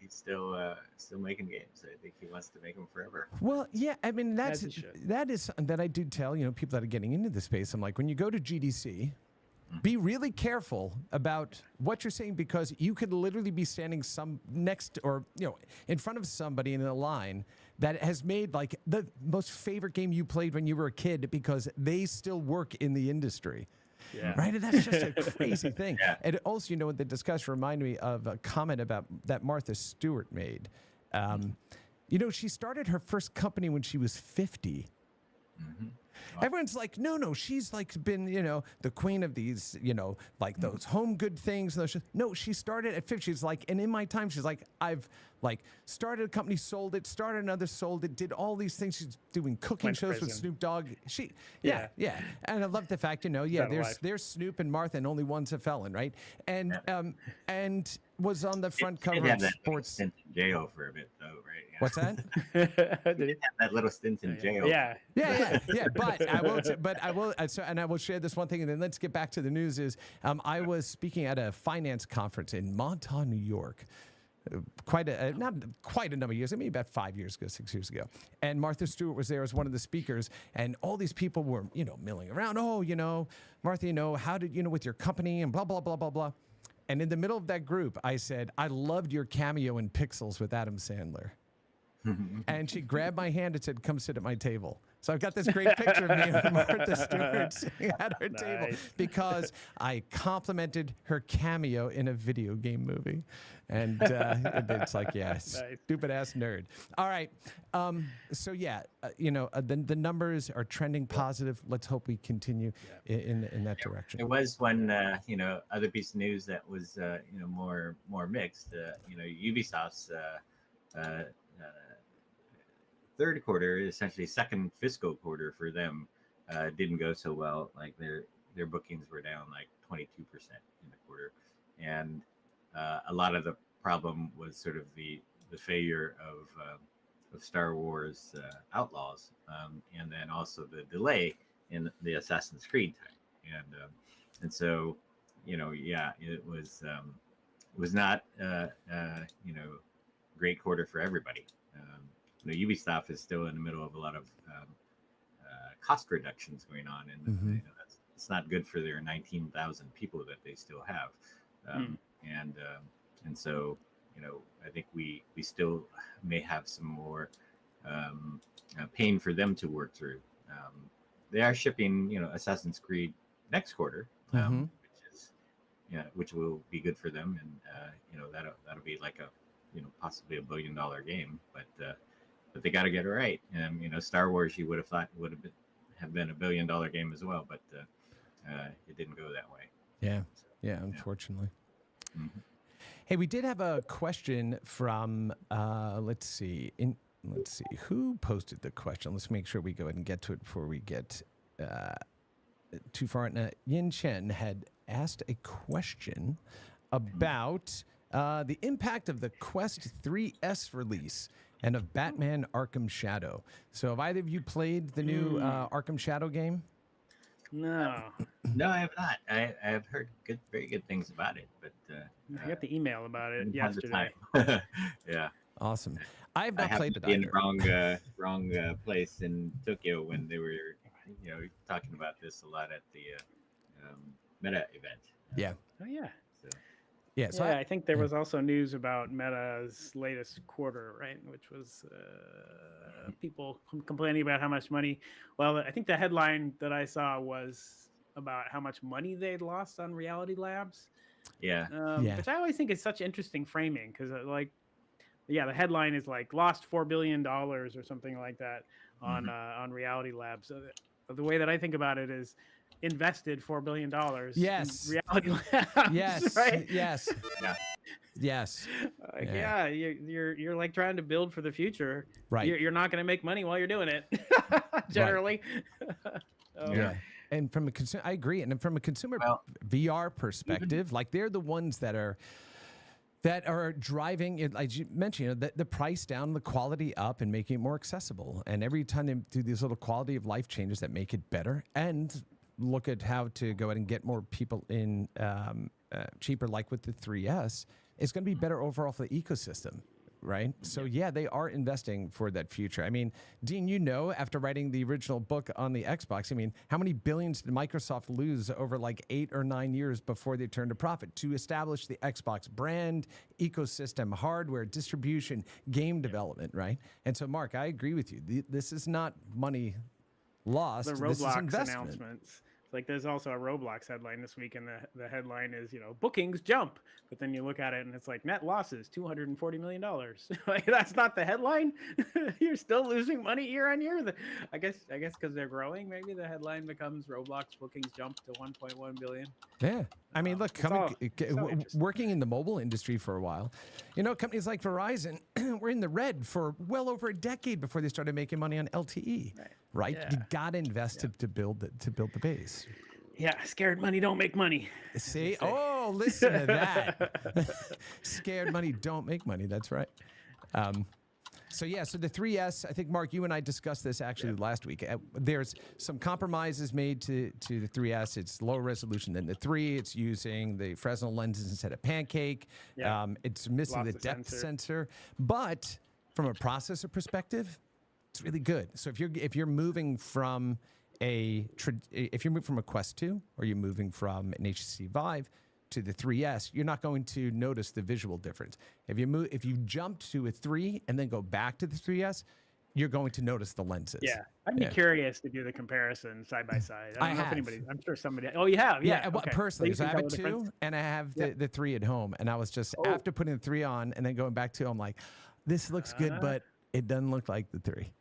He's still making games. I think he wants to make them forever. Well, yeah, I mean that is something that I do tell people that are getting into the space. I'm like, when you go to GDC, be really careful about what you're saying, because you could literally be standing next or in front of somebody in a line that has made like the most favorite game you played when you were a kid because they still work in the industry. Yeah. Right. And that's just a crazy thing. Yeah. And also, the discussion reminded me of a comment that Martha Stewart made. She started her first company when she was 50. Mm-hmm. Everyone's like, no, she's like been, the queen of these, like those home good things. No, she started at 50. She's like, and in my time, she's like, I've like started a company, sold it, started another, sold it, did all these things. She's doing cooking shows with Snoop Dogg. Yeah. And I love the fact, there's Snoop and Martha, and only one's a felon, right? And and was on the front cover of Sports. Stint in jail for a bit, though, right? Yeah. What's that? Did have that little stint in jail. Yeah. But I will share this one thing, and then let's get back to the news. I was speaking at a finance conference in Montauk, New York. Not quite a number of years, maybe about 5 years ago, 6 years ago. And Martha Stewart was there as one of the speakers, and all these people were, milling around. Oh, Martha, how did, with your company and blah, blah, blah, blah, blah. And in the middle of that group, I said, I loved your cameo in Pixels with Adam Sandler. And she grabbed my hand and said, come sit at my table. So I've got this great picture of me and Martha Stewart sitting at her table because I complimented her cameo in a video game movie. And it's like, stupid ass nerd. All right. The numbers are trending positive. Let's hope we continue in that direction. There was one, other piece of news that was, more mixed. Ubisoft's third quarter, essentially second fiscal quarter for them, didn't go so well. Like their bookings were down like 22% in the quarter, and a lot of the problem was sort of the failure of Star Wars Outlaws, and then also the delay in the Assassin's Creed time, and so it was not great quarter for everybody. Ubisoft is still in the middle of a lot of cost reductions going on, and it's not good for their 19,000 people that they still have, and so I think we still may have some more pain for them to work through. They are shipping Assassin's Creed next quarter, which will be good for them, and that'll be like a possibly $1 billion game, but they got to get it right. Star Wars, you would have thought would have been $1 billion game as well, but it didn't go that way. Unfortunately. Hey, we did have a question from let's see who posted the question. Let's make sure we go ahead and get to it before we get too far. Yin Chen had asked a question about the impact of the Quest 3S release and of Batman Arkham Shadow. So have either of you played the new Arkham Shadow game? No, I have not. I have heard very good things about it, but I got the email about it yesterday. Yeah, awesome. I have not played it in the wrong place in Tokyo when they were, talking about this a lot at the Meta event. Yeah. Oh yeah. So. I think there was also news about Meta's latest quarter, right? Which was people complaining about how much money. Well, I think the headline that I saw was about how much money they'd lost on Reality Labs. Yeah. Yeah. Which I always think is such interesting framing because, the headline is like lost $4 billion or something like that on Reality Labs. So the way that I think about it is invested $4 billion Yes. in Reality Labs. Yes. Right? Yes. Yeah. Yes. Like, Yeah. you're like trying to build for the future. Right. You're not going to make money while you're doing it. Generally. Yeah. And from a consumer, I agree. And from a consumer Well, VR perspective, like they're the ones that are driving it, like you mentioned, the price down, the quality up, and making it more accessible. And every time they do these little quality of life changes that make it better, and look at how to go ahead and get more people in cheaper, like with the 3S, it's going to be better overall for the ecosystem. Right. So, yeah, they are investing for that future. I mean, Dean, after writing the original book on the Xbox, I mean, how many billions did Microsoft lose over like 8 or 9 years before they turned a profit to establish the Xbox brand, ecosystem, hardware, distribution, game development? Right. And so, Mark, I agree with you. This is not money lost. The This is Roblox investment. announcements. Like there's also a Roblox headline this week, and the headline is, bookings jump, but then you look at it and it's like net losses $240 million. Like that's not the headline. You're still losing money year on year. I guess because they're growing, maybe the headline becomes Roblox bookings jump to 1.1 billion. Yeah. I mean, look, working in the mobile industry for a while, companies like Verizon were in the red for well over a decade before they started making money on LTE. Right? Yeah. You got to invest to build the base. Yeah, scared money don't make money. See? Oh, listen to that. Scared money don't make money. That's right. So the 3S, I think, Mark, you and I discussed this actually last week. There's some compromises made to the 3S. It's lower resolution than the 3. It's using the Fresnel lenses instead of Pancake. Yeah. It's missing the depth sensor. But from a processor perspective, it's really good. So if you're moving from a Quest 2 or you're moving from an HTC Vive to the 3S, you're not going to notice the visual difference. If you jump to a 3 and then go back to the 3S, you're going to notice the lenses. Yeah, I'd be curious to do the comparison side by side. I don't know if anybody. I'm sure somebody. Oh, you have. Yeah. Well, okay. personally, So I have a 2 and I have the 3 at home, and I was just after putting the 3 on and then going back to, I'm like, this looks good, but it doesn't look like the 3.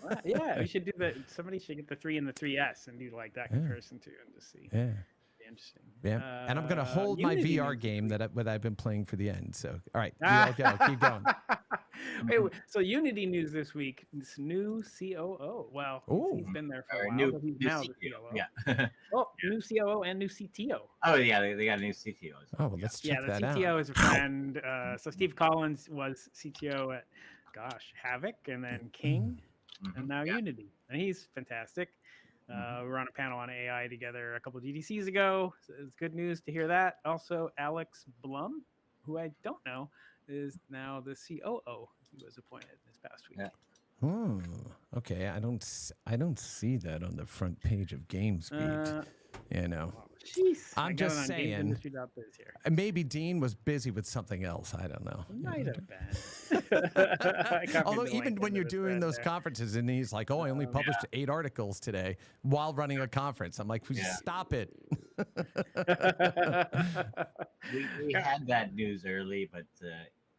Well, yeah, we should do somebody should get the 3 and the 3S and do like that comparison too, and just see. Yeah. Interesting. Yeah. And I'm going to hold my Unity VR game that I've been playing for the end. So, all right, you all go. Keep going. Wait, so Unity news this week. This new COO. Well, he's been there for a while, but he's now the COO. Yeah. New COO and new CTO. Oh, yeah, they got a new CTO. Oh, well, let's check that out. The CTO is a friend. So Steve Collins was CTO at, Havoc, and then King, and now Unity. And he's fantastic. We were on a panel on AI together a couple of GDCs ago. So it's good news to hear that. Also, Alex Blum, who I don't know, is now the COO. He was appointed this past week. Yeah. Okay. I don't see that on the front page of GamesBeat. Jeez. I'm just saying. Here. Maybe Dean was busy with something else. I don't know. Might have been. Although even when you're doing those conferences and he's like, I only published 8 articles today while running a conference. I'm like, stop it. we had that news early, but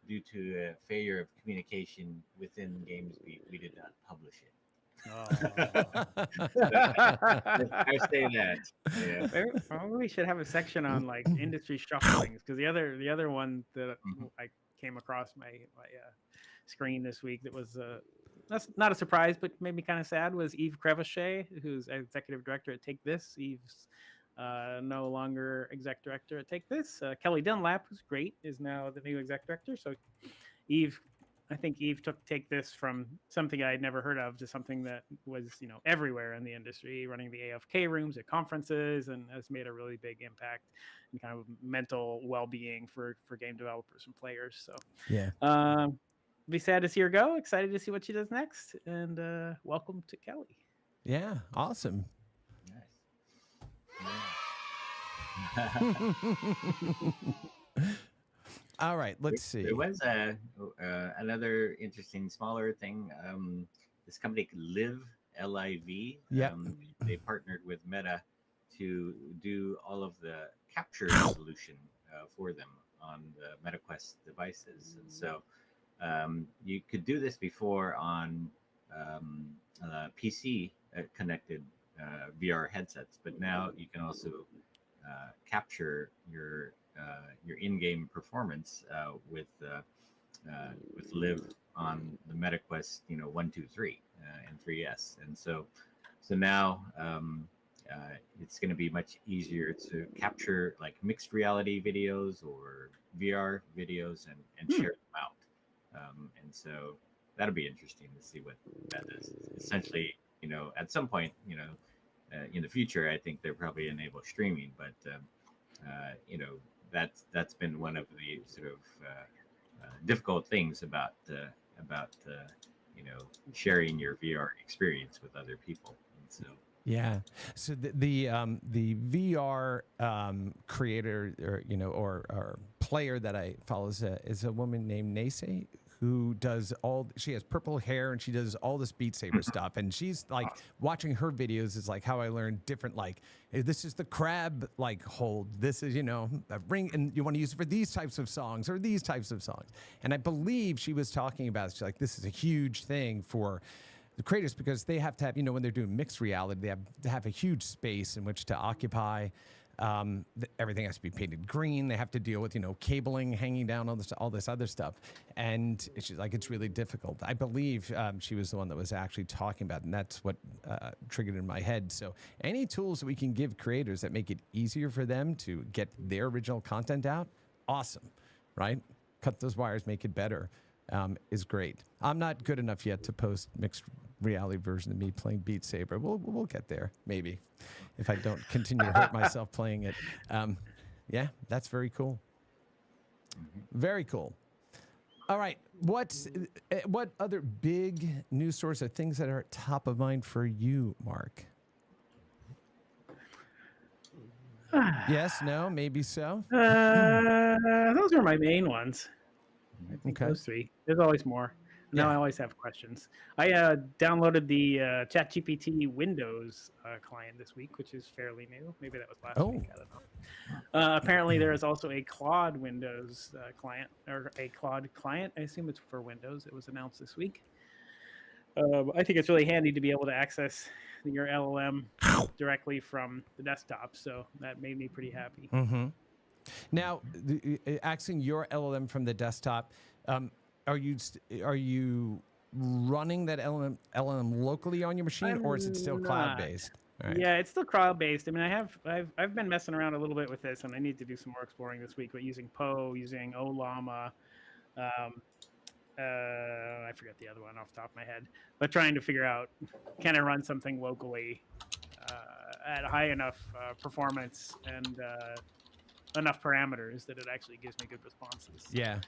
due to a failure of communication within GamesBeat, we did not publish it. I say that. Yeah. Maybe we should have a section on like industry shufflings, because the other one that I came across my screen this week that was that's not a surprise, but made me kind of sad, was Yves Crevachet, who's executive director at Take This. Yves no longer exec director at Take This. Kelly Dunlap, who's great, is now the new exec director. So I think Yves took Take This from something I'd never heard of to something that was, everywhere in the industry, running the AFK rooms at conferences, and has made a really big impact in kind of mental well-being for game developers and players. So yeah, be sad to see her go. Excited to see what she does next, and welcome to Kelly. Yeah, awesome. Nice. All right, let's see. There was another interesting, smaller thing. This company, Live, L-I-V, they partnered with Meta to do all of the capture solution for them on the MetaQuest devices. And so you could do this before on PC connected VR headsets, but now you can also capture your in-game performance with Live on the MetaQuest, 1, 2, 3 and 3S, and so now it's going to be much easier to capture like mixed reality videos or VR videos and share them out, and so that'll be interesting to see what that is. Essentially, at some point, in the future, I think they'll probably enable streaming, but that's been one of the sort of difficult things about sharing your VR experience with other people. And so yeah, so the VR creator or player that I follow is a woman named Nace, who does she has purple hair and she does all this Beat Saber stuff. And she's like, watching her videos is like how I learned different, like, hey, this is the crab, like, hold. This is, a ring, and you want to use it for these types of songs or these types of songs. And I believe she was talking about, she's like, this is a huge thing for the creators because they have to have, when they're doing mixed reality, they have to have a huge space in which to occupy. Everything has to be painted green. They have to deal with, cabling hanging down, all this other stuff. And she's like, it's really difficult. I believe she was the one that was actually talking about it, and that's what triggered in my head. So any tools that we can give creators that make it easier for them to get their original content out, awesome, right? Cut those wires, make it better, is great. I'm not good enough yet to post mixed reality version of me playing Beat Saber. We'll get there, maybe, if I don't continue to hurt myself playing it. Yeah, that's very cool. Very cool. All right, what other big news stories or things that are top of mind for you, Mark? Yes, no, maybe so. Those are my main ones. I think those three. There's always more. Now I always have questions. I downloaded the ChatGPT Windows client this week, which is fairly new. Maybe that was last week. I don't know. Apparently, there is also a Claude Windows client, or a Claude client. I assume it's for Windows. It was announced this week. I think it's really handy to be able to access your LLM directly from the desktop. So that made me pretty happy. Mm-hmm. Now, accessing your LLM from the desktop, are you running that LLM locally on your machine, or is it still cloud-based? Right. Yeah, it's still cloud-based. I mean, I've been messing around a little bit with this, and I need to do some more exploring this week. But using Poe, using Ollama, I forget the other one off the top of my head. But trying to figure out, can I run something locally at high enough performance and enough parameters that it actually gives me good responses. Yeah.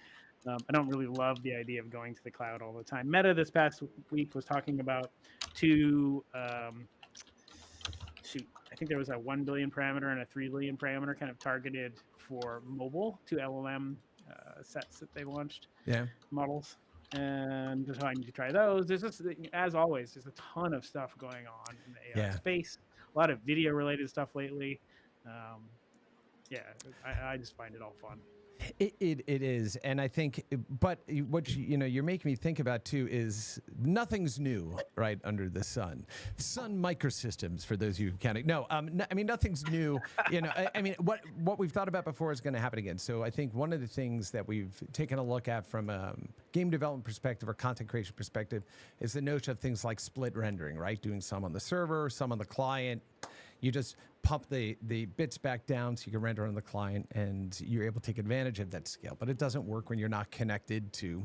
I don't really love the idea of going to the cloud all the time. Meta this past week was talking about I think there was a 1 billion parameter and a 3 billion parameter kind of targeted for mobile, 2 LLM sets that they launched, models. And so I need to try those. There's just, as always, there's a ton of stuff going on in the AI space. A lot of video related stuff lately. I just find it all fun. It is, and I think, but what you're making me think about too is nothing's new, right, under the sun. Sun Microsystems, for those of you who can't. No, I mean nothing's new. I mean what we've thought about before is going to happen again. So I think one of the things that we've taken a look at from a game development perspective or content creation perspective is the notion of things like split rendering, right? Doing some on the server, some on the client. You just pump the bits back down so you can render on the client, and you're able to take advantage of that scale. But it doesn't work when you're not connected to,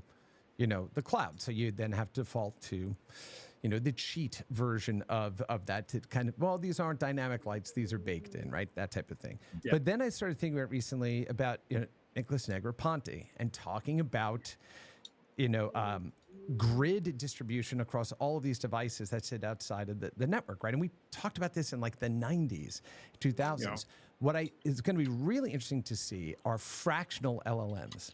the cloud. So you then have to default to, the cheat version of that to kind of, well, these aren't dynamic lights, these are baked in, right? That type of thing. Yeah. But then I started thinking about recently about, Nicholas Negroponte and talking about, grid distribution across all of these devices that sit outside of the network, right? And we talked about this in like the 90s, 2000s. Yeah. What is going to be really interesting to see are fractional LLMs,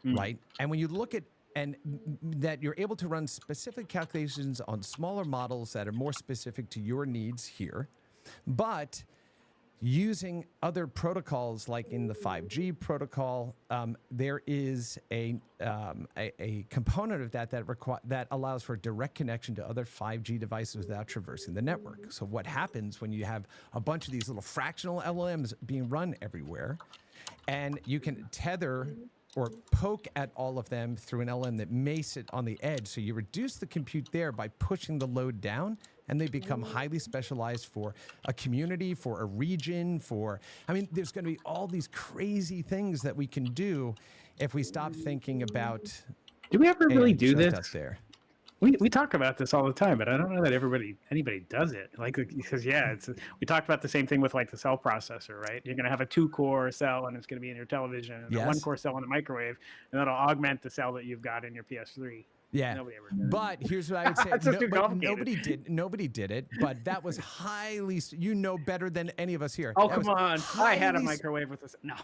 right? And when you look at, and that you're able to run specific calculations on smaller models that are more specific to your needs here, but using other protocols, like in the 5G protocol, there is a component of that allows for direct connection to other 5G devices without traversing the network. So what happens when you have a bunch of these little fractional LLMs being run everywhere, and you can tether or poke at all of them through an LM that may sit on the edge. So you reduce the compute there by pushing the load down, and they become highly specialized for a community, for a region, there's going to be all these crazy things that we can do if we stop thinking about. Do we ever really do just this? Us there. We talk about this all the time, but I don't know that anybody does it. Because we talked about the same thing with like the cell processor, right? You're going to have a 2-core cell, and it's going to be in your television, and a 1-core cell in the microwave, and that'll augment the cell that you've got in your PS3. Yeah, nobody ever did. But here's what I would say: nobody did it. But that was highly, better than any of us here. Oh, come on! I had a microwave with no.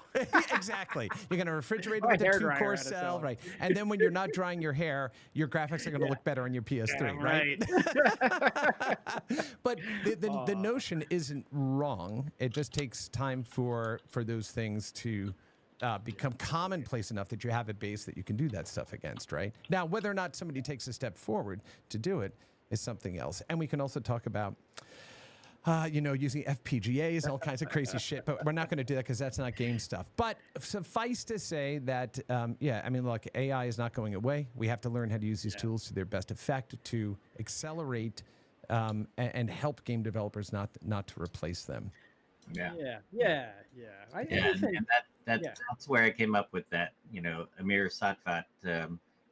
Exactly. You're gonna refrigerate with a 2-core cell, right? And then when you're not drying your hair, your graphics are gonna look better on your PS3, right? But the notion isn't wrong. It just takes time for those things to become commonplace enough that you have a base that you can do that stuff against, right? Now, whether or not somebody takes a step forward to do it is something else. And we can also talk about, using FPGAs and all kinds of crazy shit, but we're not going to do that because that's not game stuff. But suffice to say that, look, AI is not going away. We have to learn how to use these tools to their best effect to accelerate and help game developers, not to replace them. That's where I came up with that. Amir Satvat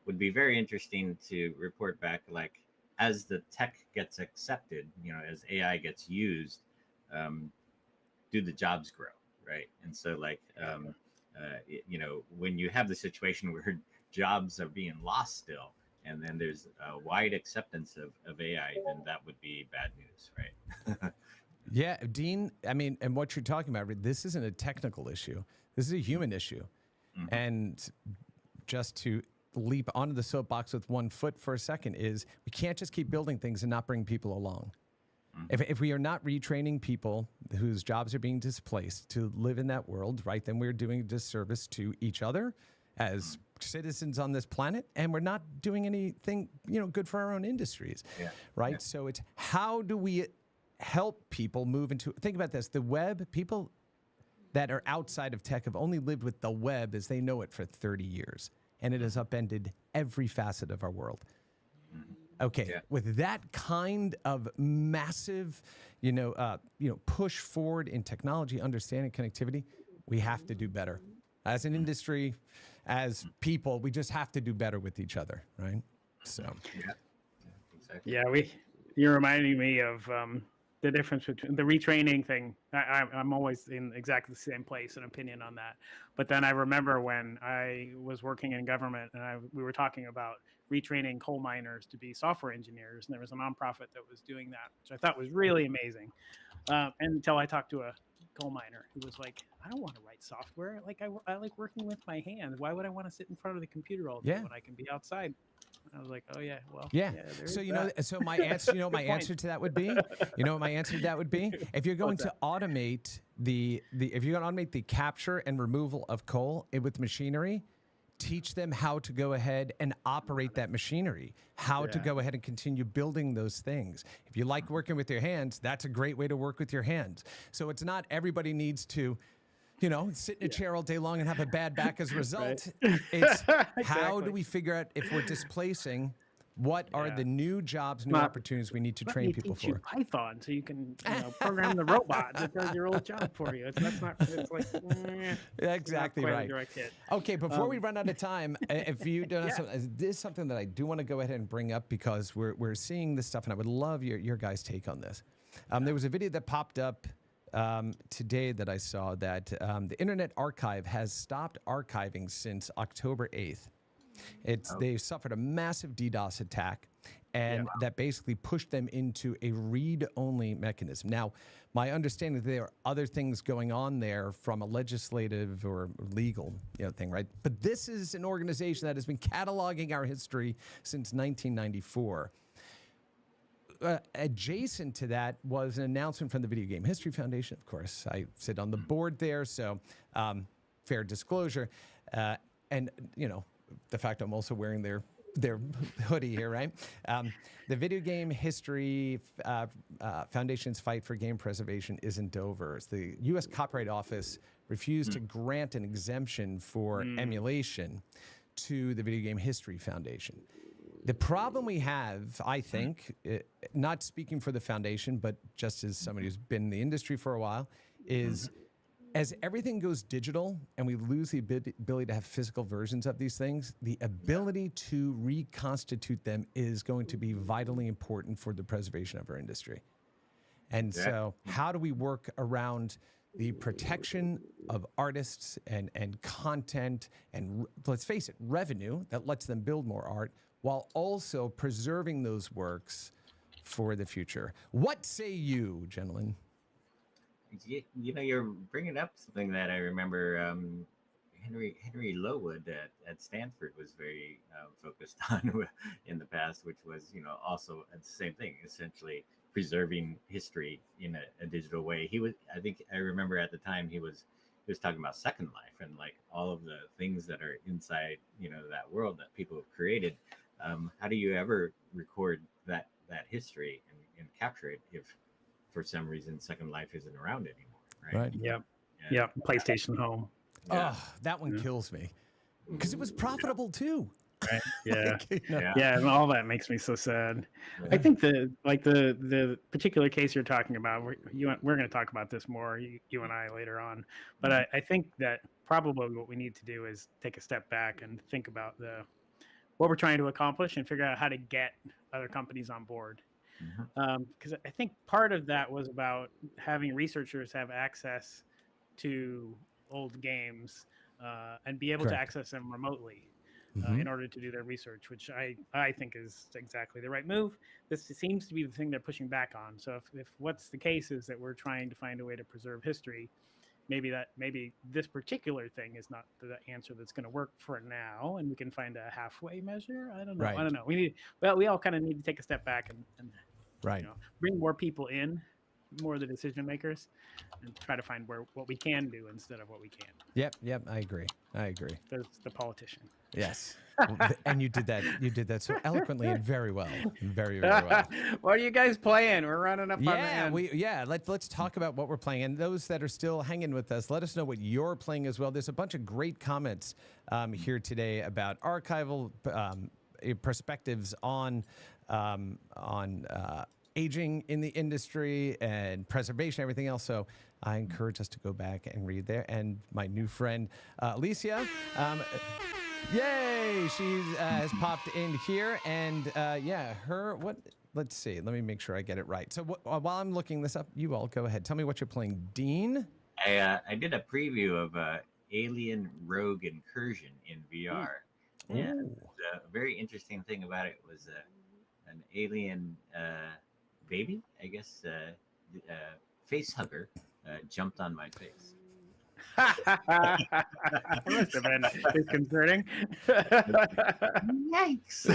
would be very interesting to report back, like, as the tech gets accepted, as AI gets used, do the jobs grow, right? And so, like, when you have the situation where jobs are being lost still, and then there's a wide acceptance of AI, then that would be bad news, right? Yeah, Dean, and what you're talking about, this isn't a technical issue. This is a human issue. Mm-hmm. And just to leap onto the soapbox with 1 foot for a second is we can't just keep building things and not bring people along. Mm-hmm. If we are not retraining people whose jobs are being displaced to live in that world, right, then we're doing a disservice to each other as citizens on this planet, and we're not doing anything, good for our own industries, right? Yeah. So it's how do we help people move into, think about this, the web, people that are outside of tech have only lived with the web as they know it for 30 years, and it has upended every facet of our world. Okay, with that kind of massive, push forward in technology, understanding, connectivity, we have to do better. As an industry, as people, we just have to do better with each other, right? So, exactly. Yeah, you're reminding me of the difference between the retraining thing. I'm always in exactly the same place and opinion on that. But then I remember when I was working in government and we were talking about retraining coal miners to be software engineers. And there was a nonprofit that was doing that, which I thought was really amazing. And until I talked to a coal miner who was like, I don't want to write software. Like I like working with my hands. Why would I want to sit in front of the computer all day when I can be outside? I was like, oh yeah, well, so my answer, my answer to that would be, if you're going to automate if you're going to automate the capture and removal of coal with machinery, teach them how to go ahead and operate that machinery, how to go ahead and continue building those things. If you like working with your hands, that's a great way to work with your hands. So it's not everybody needs to, sit in a chair all day long and have a bad back as a result. Right. It's how do we figure out if we're displacing, what are the new jobs, new opportunities we need to train people for? Python, so you can program the robot that does your old job for you. It's like exactly right. Okay, before we run out of time, if you don't have this is something that I do want to go ahead and bring up because we're seeing this stuff, and I would love your guys' take on this. There was a video that popped up today that I saw that the Internet Archive has stopped archiving since October 8th. They suffered a massive DDoS attack, and that basically pushed them into a read-only mechanism. Now, my understanding is there are other things going on there from a legislative or legal thing, right? But this is an organization that has been cataloging our history since 1994. adjacent to that was an announcement from the Video Game History Foundation. Of course, I sit on the board there, so fair disclosure. And, you know, the fact I'm also wearing their hoodie here, right? The Video Game History Foundation's fight for game preservation isn't over. It's the U.S. Copyright Office refused to grant an exemption for emulation to the Video Game History Foundation. The problem we have, I think, not speaking for the foundation, but just as somebody who's been in the industry for a while, is as everything goes digital and we lose the ability to have physical versions of these things, the ability to reconstitute them is going to be vitally important for the preservation of our industry. And so how do we work around the protection of artists and content and, let's face it, revenue that lets them build more art while also preserving those works for the future? What say you, gentlemen? You know, you're bringing up something that I remember Henry Lowood at Stanford was very focused on in the past, which was, you know, also the same thing, essentially preserving history in a digital way. I think I remember at the time he was talking about Second Life and like all of the things that are inside, you know, that world that people have created. How do you ever record that history and capture it if for some reason Second Life isn't around anymore, right? Yeah. PlayStation Home. Oh, that one kills me because it was profitable too. Right. Yeah. Yeah. And all that makes me so sad. I think the particular case you're talking about, we're going to talk about this more, you and I, later on. But I think that probably what we need to do is take a step back and think about what we're trying to accomplish and figure out how to get other companies on board. Because I think part of that was about having researchers have access to old games and be able to access them remotely in order to do their research, which I think is exactly the right move. This seems to be the thing they're pushing back on. So if what's the case is that we're trying to find a way to preserve history, maybe this particular thing is not the answer that's going to work for now, and we can find a halfway measure. I don't know. Right. I don't know. We all kind of need to take a step back and you know, bring more people in, more of the decision makers, and try to find what we can do instead of what we can't. Yep. I agree. There's the politician. Yes. And you did that so eloquently and very well. Very, very well. What are you guys playing? We're running up on the end. Let's talk about what we're playing. And those that are still hanging with us, let us know what you're playing as well. There's a bunch of great comments here today about archival perspectives on aging in the industry and preservation, everything else. So I encourage us to go back and read there. And my new friend, Alicia, yay, she has popped in here. And let's see, let me make sure I get it right. So while I'm looking this up, you all go ahead. Tell me what you're playing. Dean? I did a preview of Alien Rogue Incursion in VR. And the very interesting thing about it was an alien baby, I guess, face hugger jumped on my face. That must have been disconcerting. Yikes!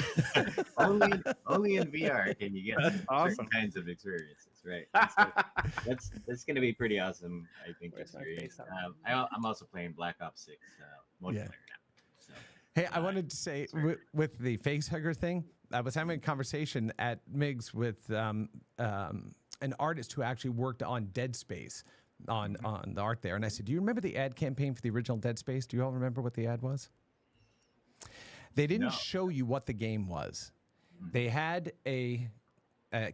only in VR can you get certain kinds of experiences, right? So that's going to be pretty awesome, I think. Experience. I'm also playing Black Ops 6 multiplayer now. So, hey, I wanted to say with the face hugger thing, I was having a conversation at MIGS with an artist who actually worked on Dead Space. On the art there, and I said, do you remember the ad campaign for the original Dead Space? Do you all remember what the ad was? They didn't show you what the game was. They had a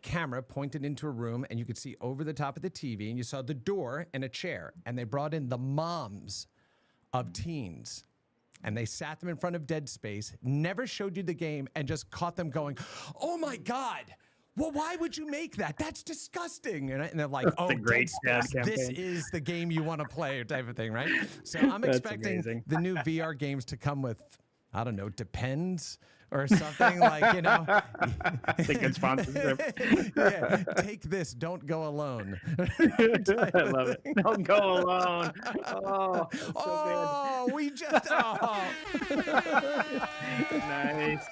camera pointed into a room, and you could see over the top of the TV, and you saw the door and a chair, and they brought in the moms of teens, and they sat them in front of Dead Space, never showed you the game, and just caught them going, oh my God, well, why would you make that? That's disgusting. And they're like, oh, Dead Space, this is the game you want to play, type of thing, right? So I'm expecting the new VR games to come with, I don't know, Depends or something like, you know. It's a good sponsorship. Yeah, take this, don't go alone. I love it. Don't go alone. Oh, that's so Oh, we just, oh. good. Nice.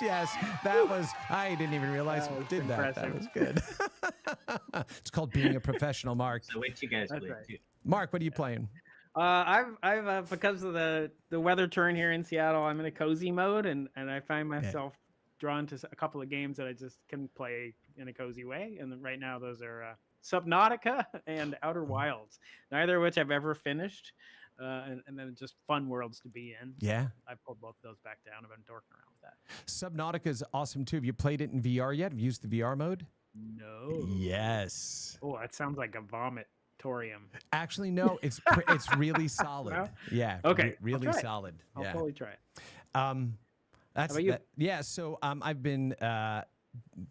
Yes. That was, I didn't even realize That we was did that. That was impressive. good. It's called being a professional, Mark. So what you guys That's play right. too? Mark, what are you playing? I've because of the weather turn here in Seattle, I'm in a cozy mode, and I find myself drawn to a couple of games that I just can play in a cozy way. And right now, those are Subnautica and Outer Wilds, neither of which I've ever finished, and then just fun worlds to be in. Yeah. I pulled both of those back down. I've been dorking around with that. Subnautica is awesome too. Have you played it in VR yet? Have you used the VR mode? No. Yes. Oh, that sounds like a vomitorium. Actually, no. It's really solid. Well, Yeah. okay, I'll Really try it. solid. I'll Yeah. totally try it. That's How about you? yeah. So I've been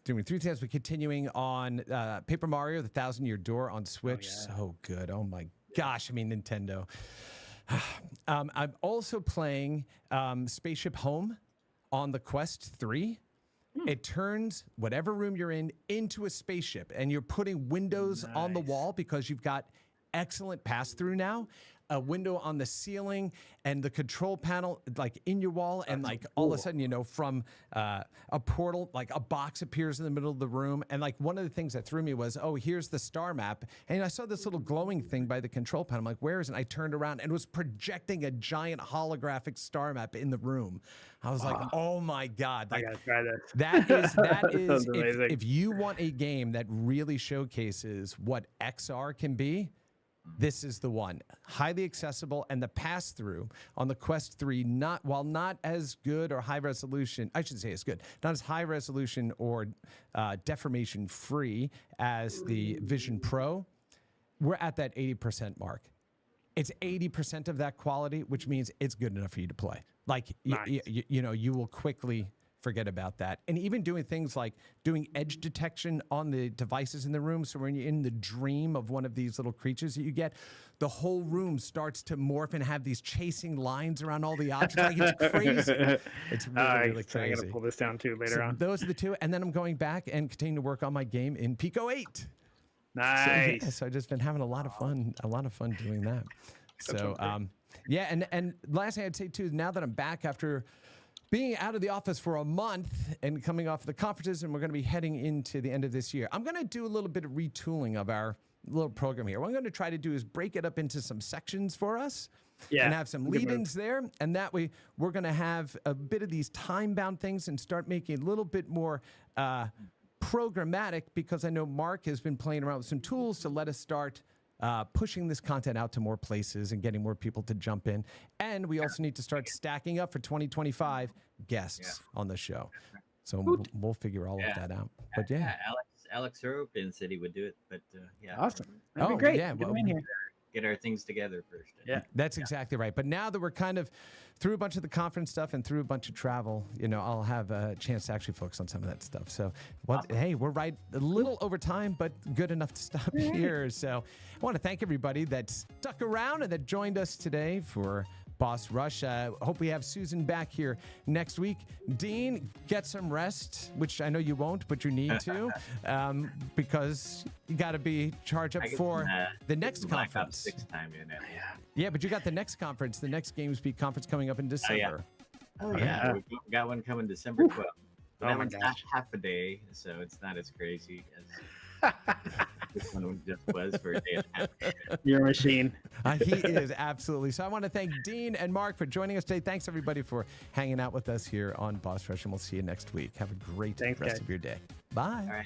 doing 3 things, but continuing on Paper Mario: The Thousand-Year Door on Switch. yeah. So good. Oh my gosh. I mean, Nintendo. I'm also playing Spaceship Home on the Quest 3. It turns whatever room you're in into a spaceship, and you're putting windows on the Nice. wall because you've got excellent pass-through now. A window on the ceiling and the control panel like in your wall, and like all of a sudden, you know, from a portal, like a box appears in the middle of the room. And like one of the things that threw me was, oh, here's the star map. And I saw this little glowing thing by the control panel. I'm like, where is it? And I turned around and it was projecting a giant holographic star map in the room. I was like, oh my God. I Like, gotta try this. that is Sounds amazing. if you want a game that really showcases what XR can be, this is the one. Highly accessible, and the pass-through on the Quest 3, while not as good or high resolution, I should say it's good, not as high resolution or deformation free as the Vision Pro, we're at that 80% mark. It's 80% of that quality, which means it's good enough for you to play. Like, Nice. you know, you will quickly forget about that. And even doing things like doing edge detection on the devices in the room. So when you're in the dream of one of these little creatures that you get, the whole room starts to morph and have these chasing lines around all the objects. Like, it's crazy. It's really, really I crazy. gotta pull this down too later So on. those are the two. And then I'm going back and continuing to work on my game in Pico 8. Nice. So I've just been having a lot of fun doing that. So, yeah. And last thing I'd say too, now that I'm back after being out of the office for a month and coming off the conferences, and we're going to be heading into the end of this year, I'm going to do a little bit of retooling of our little program here. What I'm going to try to do is break it up into some sections for us. Yeah, And have some good move. lead-ins there. And that way, we're going to have a bit of these time-bound things and start making a little bit more programmatic, because I know Mark has been playing around with some tools to let us start pushing this content out to more places and getting more people to jump in. And we also need to start stacking up for 2025 guests on the show. So we'll figure all of that out. But yeah. Alex European said he would do it, but yeah. Awesome. That'd Oh, be great. yeah, Get well, him in here. Get our things together first. Yeah. That's exactly right. But now that we're kind of through a bunch of the conference stuff and through a bunch of travel, you know, I'll have a chance to actually focus on some of that stuff. So, hey, we're right a little over time, but good enough to stop here. So I want to thank everybody that stuck around and that joined us today for Boss Rush. Hope we have Susan back here next week. Dean, get some rest, which I know you won't, but you need to, because you got to be charged up for the next conference. 6 time in it. Yeah, but you got the next conference, the next GamesBeat conference coming up in December. Oh yeah. We got one coming December 12th. But Oh that my one's gosh. half a day, so it's not as crazy as this one just was for a day and a half. You're a machine. He is, absolutely. So I want to thank Dean and Mark for joining us today. Thanks, everybody, for hanging out with us here on Boss Rush, and we'll see you next week. Have a great Thanks, rest guys. of your day. Bye. All right.